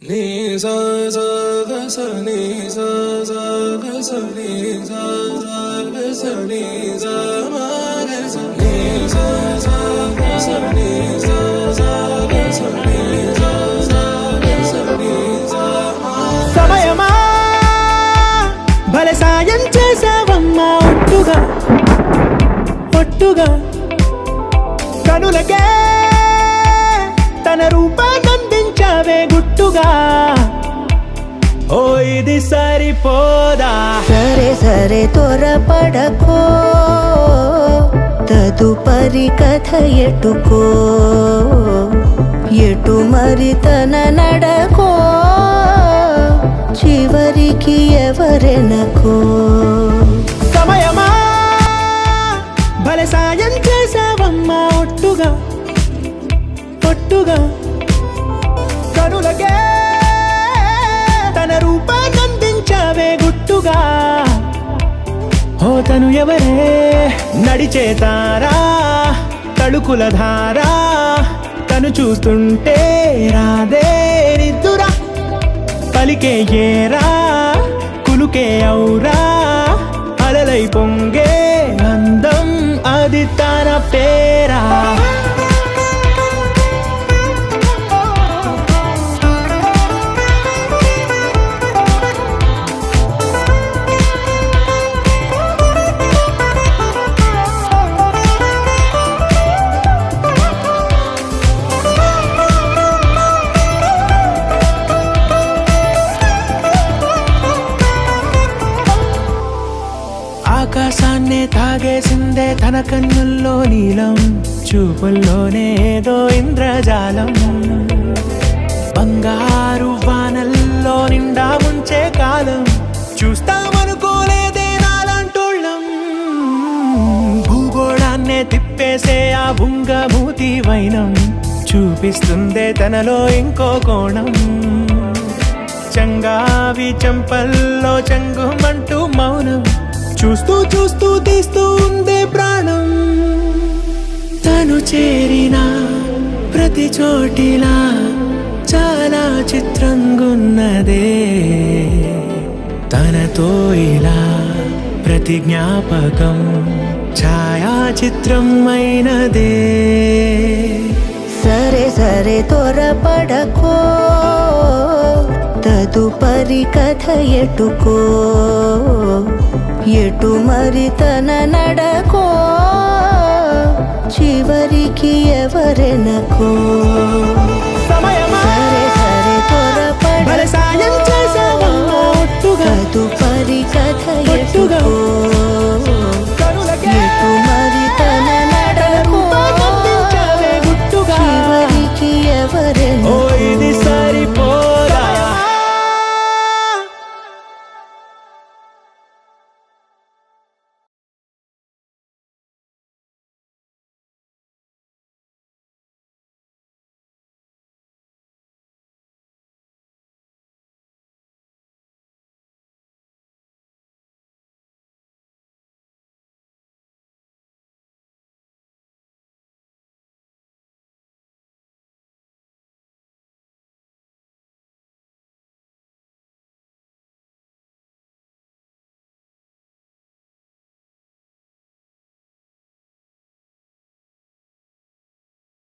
నీ సా సా గ స నీ సా సా గ స నీ సా సా గ స నీ సా మా గ స నీ సా సా గ స నీ సా సా గ స నీ సా సా గ స నీ సా మా సమయమా భలే సాయం చేసావమ్మా ఒట్టుగా ఒట్టుగా కనులకే తన రూపాన్నందించావే గుట్టుగా ఓ ఇది సరిపోదా సరే సరే త్వరపడకో తదుపరి కథ ఎటుకో ఎటు మరి తన నడకో చివరికి ఎవరెనకో సమయమా భలే సాయం చేసావమ్మా ఒట్టుగా ఒట్టుగా కనులకే తన రూపాన్నందించావే గుట్టుగా ఓ తను ఎవరే నడిచే తారా తళుకుల ధారా తను చూస్తుంటే రాదే నిద్దురా పలికే ఏరా కులుకే ఔరా అలలై పొంగే అందం అది తన పేరా ఆకాశాన్నే తాగేసిందే తన కన్నుల్లో నీలం చూపుల్లోనే ఏదో ఇంద్రజాలం బంగారు వానల్లో నిండా ముంచే కాలం చూస్తామనుకోలేదే నాలాంటోళ్ళం భూగోళాన్నే తిప్పేసే ఆ బుంగమూతి వైనం చూపిస్తుందే తనలో ఇంకో కోణం చంగావి చంపల్లో చంగుమంటూ మౌనం చూస్తూ చూస్తూ తీస్తూ ఉందే ప్రాణం తను చేరిన ప్రతి చోటిలా చాలా చిత్రంగున్నదే తనతో ఇలా ప్రతి జ్ఞాపకం ఛాయాచిత్రం అయినదే సరే సరే త్వరపడకో తదుపరి కథ ఎటుకో ఎటు మరి తన నడకో చివరికి ఎవరెనకో సమయమా సరే సరే భలే సాయం చేసావమ్మా ఒట్టుగా తదుపరి కథ ఒట్టుగా ఎటుకో